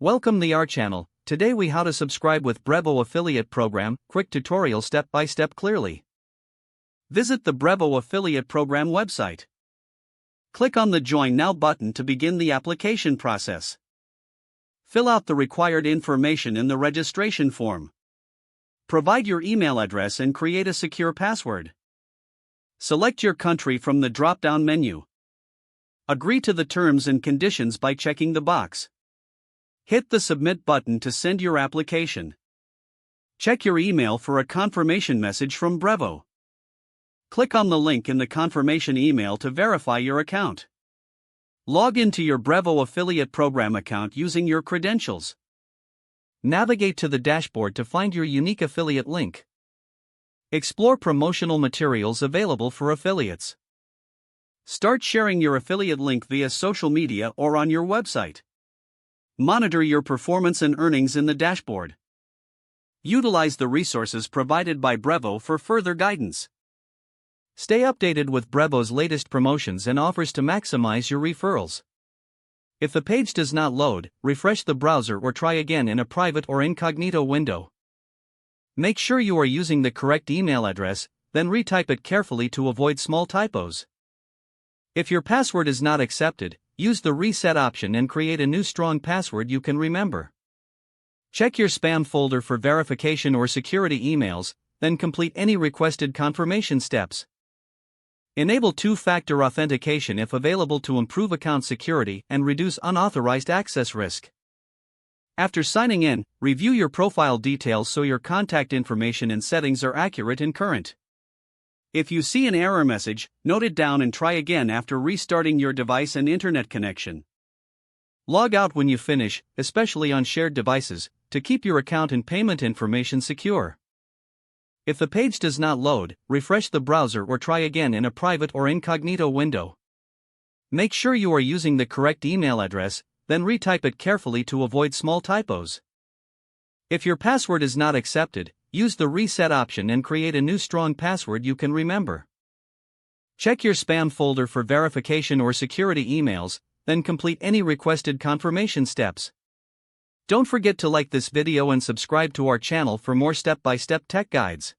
Welcome to our channel. Today we how to subscribe with Brevo affiliate program, quick tutorial step by step clearly. Visit the Brevo affiliate program website. Click on the Join Now button to begin the application process. Fill out the required information in the registration form. Provide your email address and create a secure password. Select your country from the drop-down menu. Agree to the terms and conditions by checking the box. Hit the Submit button to send your application. Check your email for a confirmation message from Brevo. Click on the link in the confirmation email to verify your account. Log into your Brevo affiliate program account using your credentials. Navigate to the dashboard to find your unique affiliate link. Explore promotional materials available for affiliates. Start sharing your affiliate link via social media or on your website. Monitor your performance and earnings in the dashboard. Utilize the resources provided by Brevo for further guidance. Stay updated with Brevo's latest promotions and offers to maximize your referrals. If the page does not load, refresh the browser or try again in a private or incognito window. Make sure you are using the correct email address, then retype it carefully to avoid small typos. If your password is not accepted, use the reset option and create a new strong password you can remember. Check your spam folder for verification or security emails, then complete any requested confirmation steps. Enable two-factor authentication if available to improve account security and reduce unauthorized access risk. After signing in, review your profile details so your contact information and settings are accurate and current. If you see an error message, note it down and try again after restarting your device and internet connection. Log out when you finish, especially on shared devices, to keep your account and payment information secure. If the page does not load, refresh the browser or try again in a private or incognito window. Make sure you are using the correct email address, then retype it carefully to avoid small typos. If your password is not accepted, use the reset option and create a new strong password you can remember. Check your spam folder for verification or security emails, then complete any requested confirmation steps. Don't forget to like this video and subscribe to our channel for more step-by-step tech guides.